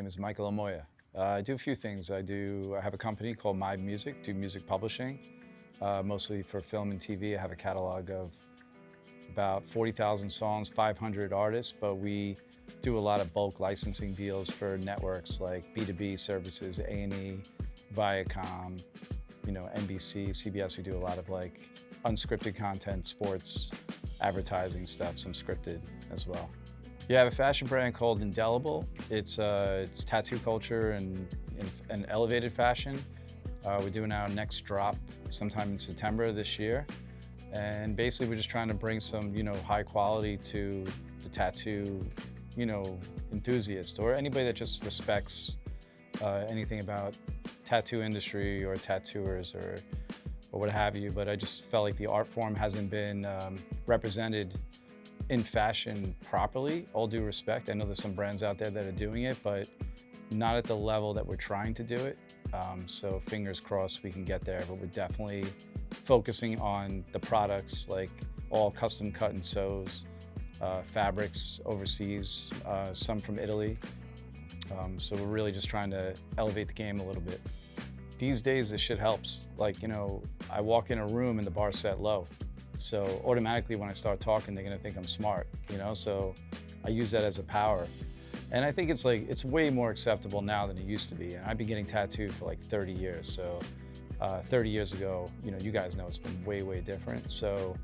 is Michael Moya. I do a few things. I have a company called My Music, do music publishing, mostly for film and TV. I have a catalog of about 40,000 songs, 500 artists, but we do a lot of bulk licensing deals for networks like B2B services, A&E, Viacom, NBC, CBS. We do a lot of like unscripted content, sports, advertising stuff, some scripted as well. Yeah, I have a fashion brand called Indelible. It's tattoo culture and elevated fashion. We're doing our next drop sometime in September this year. And basically we're just trying to bring some, high quality to the tattoo, enthusiast or anybody that just respects anything about tattoo industry or tattooers or what have you. But I just felt like the art form hasn't been represented in fashion properly, all due respect. I know there's some brands out there that are doing it, but not at the level that we're trying to do it. So fingers crossed we can get there, but we're definitely focusing on the products, like all custom cut and sews, fabrics overseas, some from Italy. So we're really just trying to elevate the game a little bit. These days, this shit helps. Like, I walk in a room and the bar's set low. So automatically when I start talking, they're gonna think I'm smart, So I use that as a power. And I think it's way more acceptable now than it used to be. And I've been getting tattooed for like 30 years. So 30 years ago, you guys know it's been way, way different. So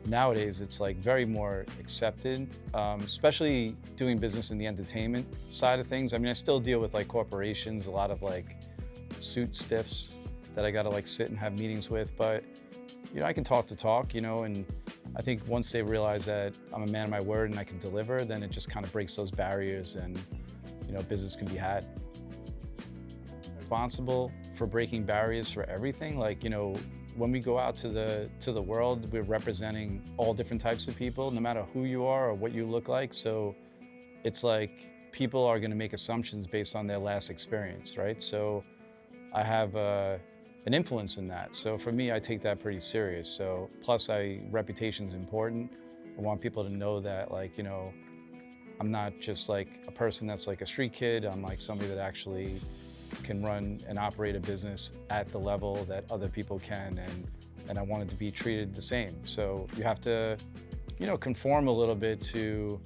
nowadays it's like very more accepted, especially doing business in the entertainment side of things. I mean, I still deal with like corporations, a lot of like suit stiffs that I gotta like sit and have meetings with, but I can talk, and I think once they realize that I'm a man of my word and I can deliver, then it just kind of breaks those barriers and, business can be had. Responsible for breaking barriers for everything. Like, when we go out to the world, we're representing all different types of people, no matter who you are or what you look like. So it's like people are gonna make assumptions based on their last experience, right? So I have an influence in that. So for me, I take that pretty serious. So plus reputation's important. I want people to know that I'm not just like a person that's like a street kid. I'm like somebody that actually can run and operate a business at the level that other people can, and I wanted to be treated the same. So you have to, conform a little bit to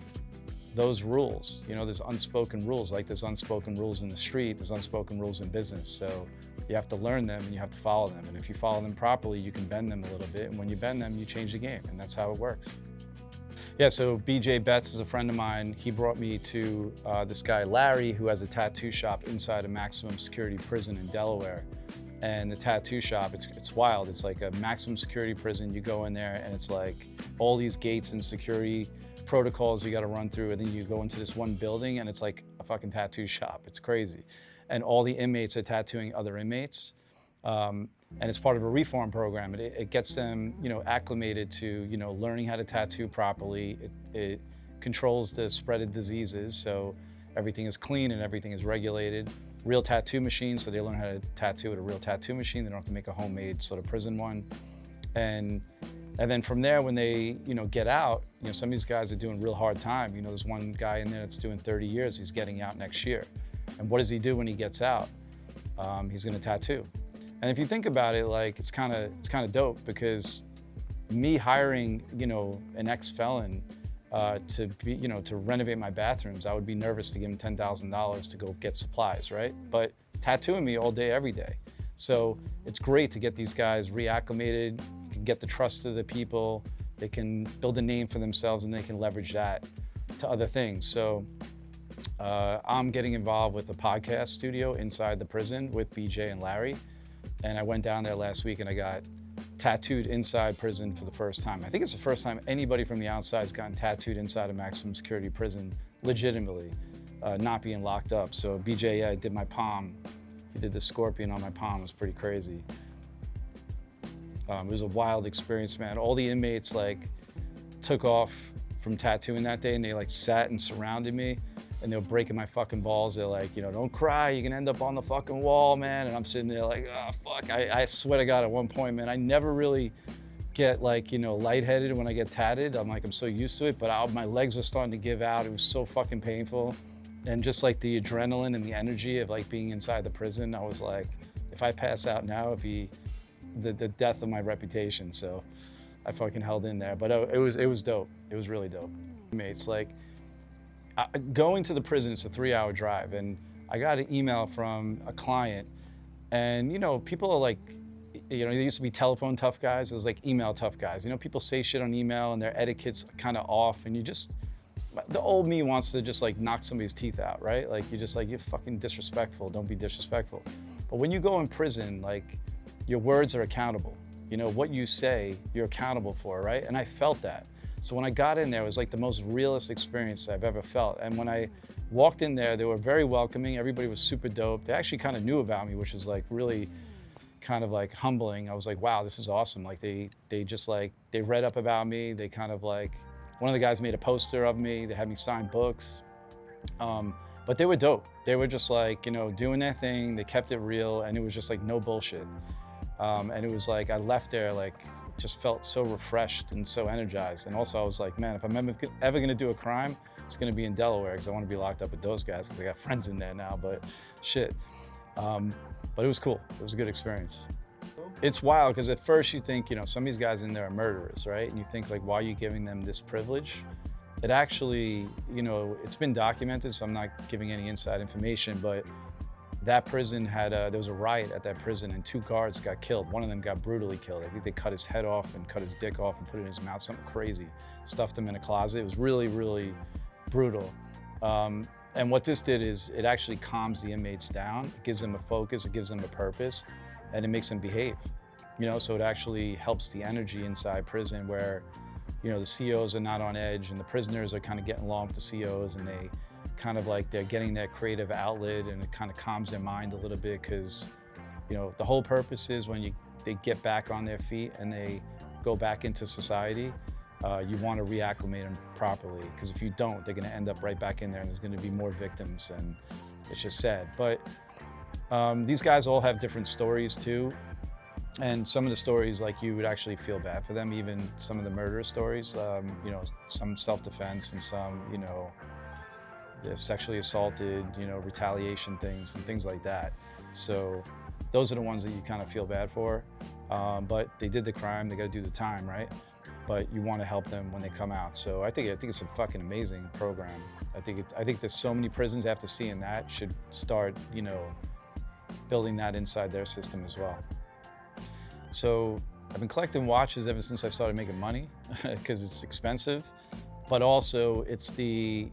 those rules. There's unspoken rules, like there's unspoken rules in the street, there's unspoken rules in business. So you have to learn them and you have to follow them. And if you follow them properly, you can bend them a little bit. And when you bend them, you change the game. And that's how it works. Yeah, so BJ Betts is a friend of mine. He brought me to this guy, Larry, who has a tattoo shop inside a maximum security prison in Delaware. And the tattoo shop, it's wild. It's like a maximum security prison. You go in there and it's like all these gates and security protocols you got to run through, and then you go into this one building and it's like a fucking tattoo shop. It's crazy. And all the inmates are tattooing other inmates. And it's part of a reform program. It gets them, acclimated to, learning how to tattoo properly. It controls the spread of diseases, so everything is clean and everything is regulated. Real tattoo machines, so they learn how to tattoo at a real tattoo machine. They don't have to make a homemade sort of prison one. And then from there, when they, get out, some of these guys are doing real hard time. There's one guy in there that's doing 30 years. He's getting out next year. And what does he do when he gets out? He's gonna tattoo. And if you think about it, like it's kind of dope, because me hiring, an ex-felon to renovate my bathrooms, I would be nervous to give him $10,000 to go get supplies, right? But tattooing me all day, every day. So it's great to get these guys reacclimated. You can get the trust of the people. They can build a name for themselves and they can leverage that to other things. So I'm getting involved with a podcast studio inside the prison with BJ and Larry. And I went down there last week and I got tattooed inside prison for the first time. I think it's the first time anybody from the outside has gotten tattooed inside a maximum security prison legitimately, not being locked up. So BJ did my palm. He did the scorpion on my palm. It was pretty crazy. It was a wild experience, man. All the inmates took off from tattooing that day and they sat and surrounded me. And they were breaking my fucking balls. They're like, don't cry, you can end up on the fucking wall, man. And I'm sitting there like, oh, fuck. I swear to God, at one point, man, I never really get lightheaded when I get tatted. I'm so used to it, but my legs were starting to give out. It was so fucking painful. And just like the adrenaline and the energy of like being inside the prison, I was like, if I pass out now, it'd be the death of my reputation. So I fucking held in there, but it was dope. It was really dope. It's like going to the prison, it's a 3-hour drive, and I got an email from a client, and you know, people are like, you know, there used to be telephone tough guys, there's like email tough guys. You know, people say shit on email and their etiquette's kind of off, and you just, the old me wants to just like knock somebody's teeth out, right? Like you're just like, you're fucking disrespectful, don't be disrespectful. But when you go in prison, like your words are accountable. You know, what you say, you're accountable for, right? And I felt that. So when I got in there, it was like the most realist experience I've ever felt. And when I walked in there, they were very welcoming. Everybody was super dope. They actually kind of knew about me, which was like really kind of like humbling. I was like, wow, this is awesome. Like they just like, they read up about me. They kind of like, one of the guys made a poster of me. They had me sign books. But they were dope. They were just like, you know, doing their thing. They kept it real, and it was just like no bullshit. And it was like, I left there like, just felt so refreshed and so energized. And also I was like, man, if I'm ever gonna do a crime, it's gonna be in Delaware, because I wanna be locked up with those guys, because I got friends in there now, but shit. But it was cool. It was a good experience. It's wild, because at first you think, you know, some of these guys in there are murderers, right? And you think like, why are you giving them this privilege? It actually, you know, it's been documented, so I'm not giving any inside information, but that prison had, there was a riot at that prison, and 2 guards got killed. One of them got brutally killed. I think they cut his head off and cut his dick off and put it in his mouth, something crazy. Stuffed him in a closet. It was really, really brutal. And what this did is it actually calms the inmates down. It gives them a focus, it gives them a purpose, and it makes them behave. You know, so it actually helps the energy inside prison where, you know, the COs are not on edge, and the prisoners are kind of getting along with the COs, and they kind of like, they're getting that creative outlet, and it kind of calms their mind a little bit, because, you know, the whole purpose is when they get back on their feet and they go back into society, you want to reacclimate them properly, because if you don't, they're going to end up right back in there, and there's going to be more victims, and it's just sad. But these guys all have different stories too, and some of the stories, like, you would actually feel bad for them, even some of the murder stories, you know, some self-defense and some, you know, they're sexually assaulted, you know, retaliation things and things like that. So those are the ones that you kind of feel bad for. But they did the crime, they got to do the time, right? But you want to help them when they come out. So I think it's a fucking amazing program. I think there's so many prisons after seeing that should start, you know, building that inside their system as well. So I've been collecting watches ever since I started making money, because it's expensive, but also it's the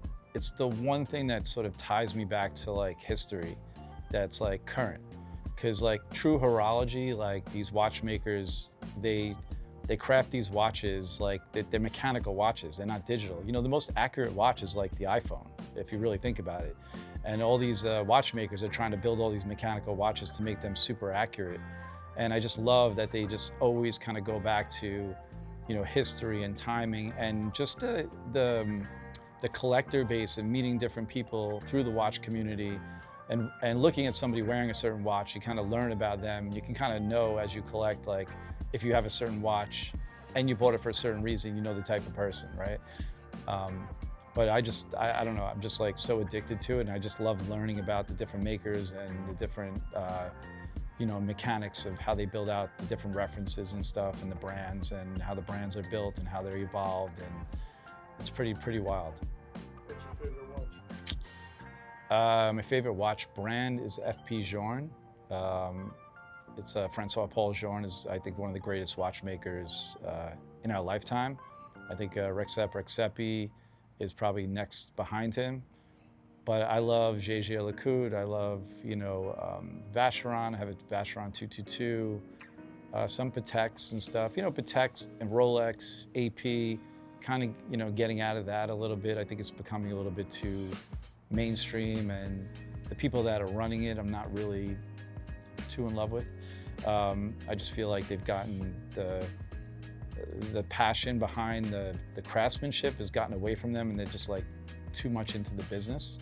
one thing that sort of ties me back to like history that's like current. Because like true horology, like these watchmakers, they craft these watches like they're mechanical watches, they're not digital. You know, the most accurate watch is like the iPhone, if you really think about it. And all these watchmakers are trying to build all these mechanical watches to make them super accurate. And I just love that they just always kind of go back to, you know, history and timing, and just the collector base and meeting different people through the watch community, and looking at somebody wearing a certain watch, you kind of learn about them. You can kind of know as you collect, like if you have a certain watch and you bought it for a certain reason, you know the type of person, right? But I don't know, I'm just like so addicted to it, and I just love learning about the different makers and the different, you know, mechanics of how they build out the different references and stuff, and the brands, and how the brands are built and how they're evolved, and it's pretty wild. What's your favorite watch? My favorite watch brand is FP Journe. It's Francois Paul Journe is, I think, one of the greatest watchmakers in our lifetime. I think Rexep Rexepi is probably next behind him. But I love Jaeger LeCoultre. I love, you know, Vacheron. I have a Vacheron 222. Some Pateks and stuff. You know, Pateks and Rolex, AP, kind of, you know, getting out of that a little bit. I think it's becoming a little bit too mainstream, and the people that are running it, I'm not really too in love with. I just feel like they've gotten the passion behind the craftsmanship has gotten away from them, and they're just like too much into the business.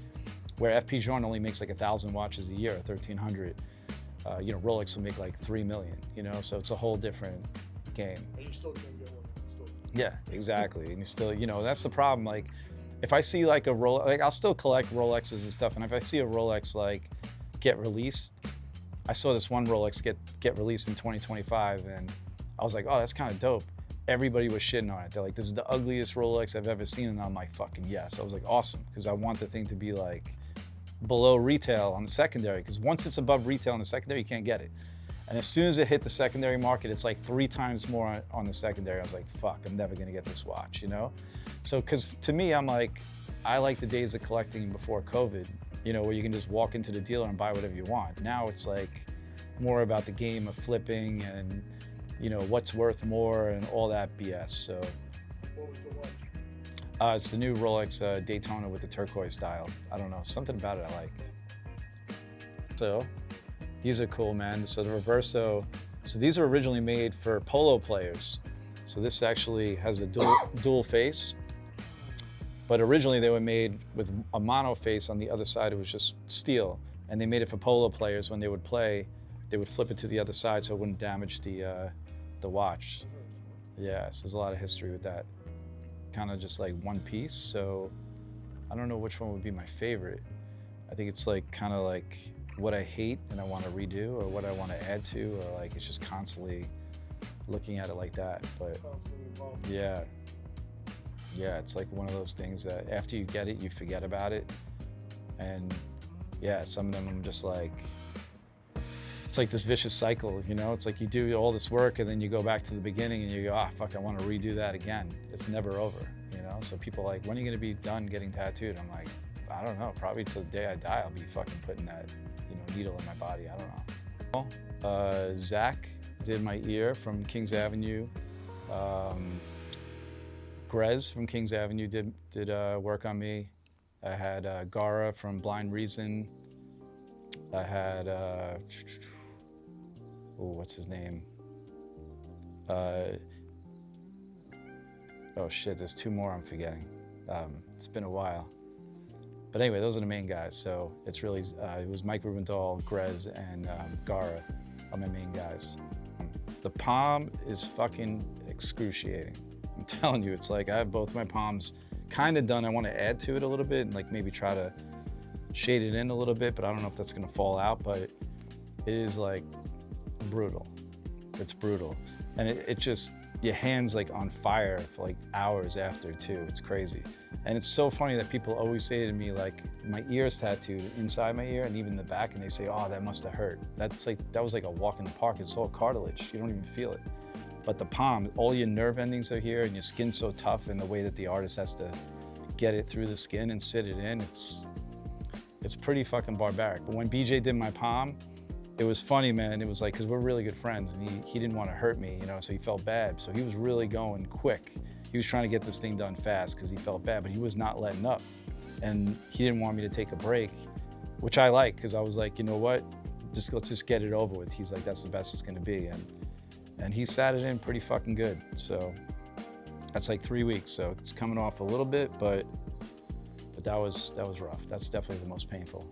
Where FP Journe only makes like 1,000 watches a year, 1,300. You know, Rolex will make like 3 million, you know, so it's a whole different game. And you still can't get one. Yeah, exactly. And you still, you know, that's the problem. Like, if I see like a Rolex, like I'll still collect Rolexes and stuff. And if I see a Rolex like get released, I saw this one Rolex get released in 2025, and I was like, oh, that's kind of dope. Everybody was shitting on it. They're like, this is the ugliest Rolex I've ever seen. And I'm like, fucking yes. I was like, awesome, because I want the thing to be like below retail on the secondary, because once it's above retail on the secondary, you can't get it. And as soon as it hit the secondary market, it's like 3 times more on the secondary. I was like, fuck, I'm never gonna get this watch, you know? So, because to me, I'm like, I like the days of collecting before COVID, you know, where you can just walk into the dealer and buy whatever you want. Now it's like more about the game of flipping and, you know, what's worth more and all that BS. So, What was the watch? it's the new Rolex Daytona with the turquoise style. I don't know, something about it I like. So, these are cool, man. So the Reverso, so these were originally made for polo players. So this actually has a dual face, but originally they were made with a mono face on the other side. It was just steel, and they made it for polo players. When they would play, they would flip it to the other side so it wouldn't damage the watch. Yeah, so there's a lot of history with that. Kind of just like one piece. So I don't know which one would be my favorite. I think it's like kind of like what I hate and I want to redo, or what I want to add to, or like it's just constantly looking at it like that. But yeah, it's like one of those things that after you get it, you forget about it. And yeah, some of them I'm just like, it's like this vicious cycle, you know? It's like you do all this work and then you go back to the beginning and you go, ah, fuck, I want to redo that again. It's never over, you know? So people are like, when are you going to be done getting tattooed? I'm like, I don't know, probably till the day I die, I'll be fucking putting that, you know, needle in my body. I don't know. Zach did my ear from Kings Avenue. Grez from Kings Avenue did work on me. I had Gara from Blind Reason. I had, what's his name? Oh shit, there's 2 more I'm forgetting. It's been a while. But anyway, those are the main guys. So it's really, it was Mike Rubendahl, Grez, and Gara are my main guys. The palm is fucking excruciating. I'm telling you, it's like I have both my palms kind of done. I want to add to it a little bit and like maybe try to shade it in a little bit, but I don't know if that's gonna fall out, but it is like brutal. It's brutal. And it just, your hand's like on fire for like hours after too. It's crazy. And it's so funny that people always say to me, like, my ear's tattooed inside my ear and even the back, and they say, oh, that must have hurt. That's like, that was like a walk in the park. It's all cartilage. You don't even feel it. But the palm, all your nerve endings are here and your skin's so tough, and the way that the artist has to get it through the skin and sit it in, it's pretty fucking barbaric. But when BJ did my palm, it was funny, man. It was like, because we're really good friends, and he didn't want to hurt me, you know, so he felt bad. So he was really going quick. He was trying to get this thing done fast because he felt bad, but he was not letting up. And he didn't want me to take a break, which I like, because I was like, you know what, let's just get it over with. He's like, that's the best it's gonna be. And he sat it in pretty fucking good. So that's like 3 weeks. So it's coming off a little bit, but that was rough. That's definitely the most painful.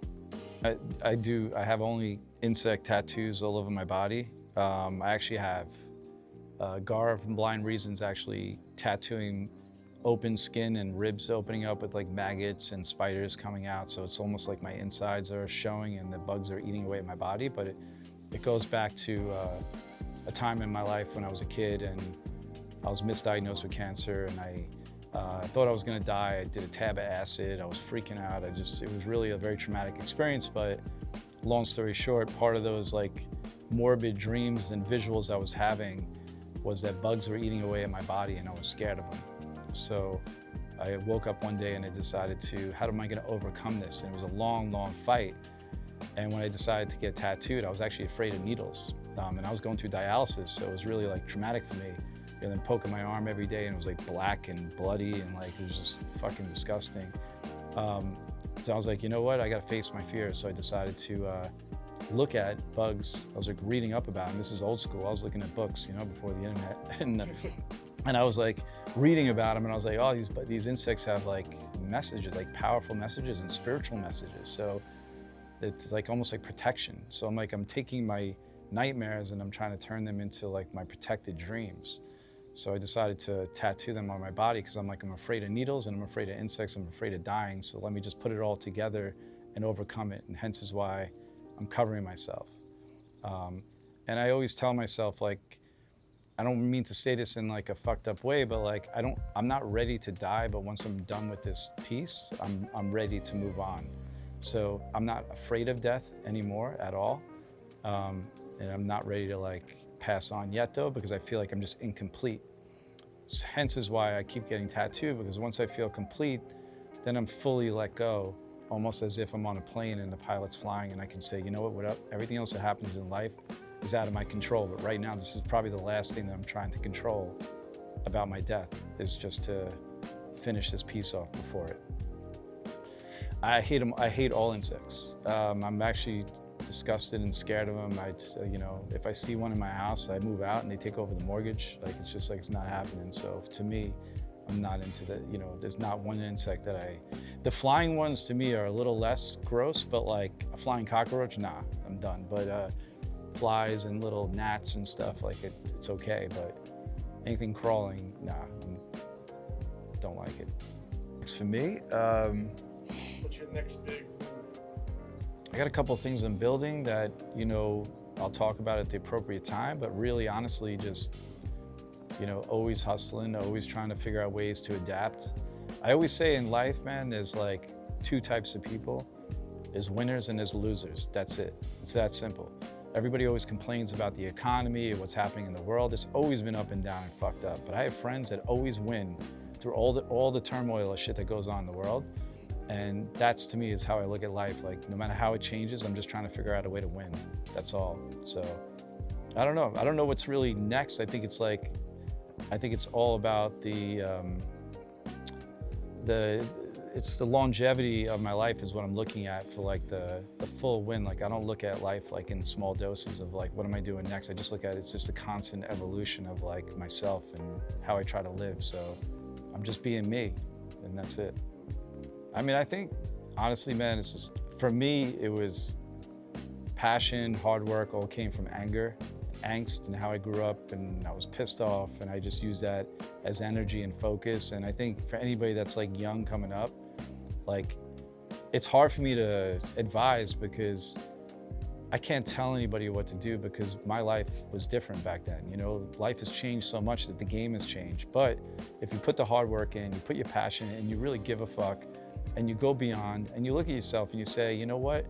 I have only insect tattoos all over my body. I actually have Gara from Blind Reasons actually tattooing open skin and ribs opening up with like maggots and spiders coming out. So it's almost like my insides are showing and the bugs are eating away at my body. But it goes back to a time in my life when I was a kid and I was misdiagnosed with cancer, and I thought I was gonna die. I did a tab of acid. I was freaking out. It was really a very traumatic experience. But long story short, part of those like morbid dreams and visuals I was having was that bugs were eating away at my body and I was scared of them. So I woke up one day and I decided how am I gonna overcome this? And it was a long, long fight. And when I decided to get tattooed, I was actually afraid of needles. And I was going through dialysis, so it was really like traumatic for me. And then poking my arm every day and it was like black and bloody and like, it was just fucking disgusting. So I was like, you know what? I gotta face my fears. So I decided to look at bugs. I was like reading up about them. This is old school. I was looking at books, you know, before the internet. And I was like reading about them and I was like, oh, these insects have like messages, like powerful messages and spiritual messages. So it's like almost like protection. So I'm taking my nightmares and I'm trying to turn them into like my protected dreams. So I decided to tattoo them on my body because I'm afraid of needles and I'm afraid of insects, I'm afraid of dying. So let me just put it all together and overcome it. And hence is why I'm covering myself. And I always tell myself, like, I don't mean to say this in like a fucked up way, but like, I'm not ready to die, but once I'm done with this piece, I'm ready to move on. So I'm not afraid of death anymore at all. And I'm not ready to like pass on yet though, because I feel like I'm just incomplete. Hence is why I keep getting tattooed, because once I feel complete, then I'm fully let go, almost as if I'm on a plane and the pilot's flying and I can say, you know what, everything else that happens in life is out of my control. But right now, this is probably the last thing that I'm trying to control about my death, is just to finish this piece off before it. I hate them. I hate all insects. I'm actually disgusted and scared of them. If I see one in my house, I move out and they take over the mortgage. Like, it's just like, it's not happening. So to me, I'm not into the, there's not one insect the flying ones to me are a little less gross, but like a flying cockroach, nah, I'm done. But flies and little gnats and stuff, like it's okay. But anything crawling, nah, don't like it. For me, what's your next big move? I got a couple of things I'm building that, I'll talk about at the appropriate time, but really honestly, just, always hustling, always trying to figure out ways to adapt. I always say in life, man, there's like two types of people. There's winners and there's losers. That's it. It's that simple. Everybody always complains about the economy and what's happening in the world. It's always been up and down and fucked up. But I have friends that always win through all the turmoil of shit that goes on in the world. And that's, to me, is how I look at life. Like, no matter how it changes, I'm just trying to figure out a way to win. That's all. So I don't know. I don't know what's really next. I think it's all about it's the longevity of my life is what I'm looking at for like the full win. Like, I don't look at life like in small doses of like, what am I doing next? I just look at it's just a constant evolution of like myself and how I try to live. So I'm just being me, and that's it. I mean, I think, honestly, man, it's just, for me, it was passion, hard work, all came from anger, angst, and how I grew up, and I was pissed off, and I just used that as energy and focus. And I think for anybody that's like young coming up, like, it's hard for me to advise because I can't tell anybody what to do, because my life was different back then. Life has changed so much that the game has changed. But if you put the hard work in, you put your passion in, and you really give a fuck, and you go beyond, and you look at yourself and you say, you know what?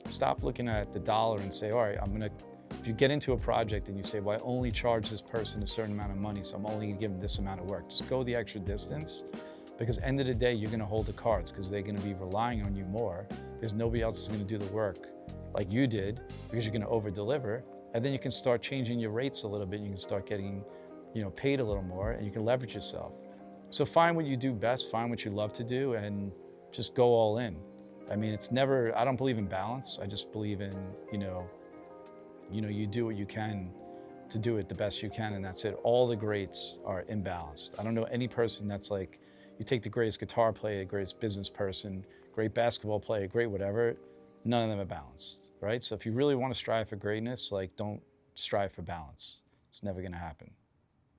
Stop looking at the dollar and say, all right, if you get into a project and you say, well, I only charge this person a certain amount of money, so I'm only gonna give them this amount of work. Just go the extra distance, because end of the day, you're gonna hold the cards, because they're gonna be relying on you more, because nobody else is gonna do the work like you did, because you're gonna over deliver. And then you can start changing your rates a little bit. You can start getting, paid a little more, and you can leverage yourself. So find what you do best, find what you love to do, and just go all in. I mean, I don't believe in balance. I just believe in, you do what you can to do it the best you can, and that's it. All the greats are imbalanced. I don't know any person that's like, you take the greatest guitar player, the greatest business person, great basketball player, great whatever, none of them are balanced, right? So if you really want to strive for greatness, like, don't strive for balance. It's never gonna happen.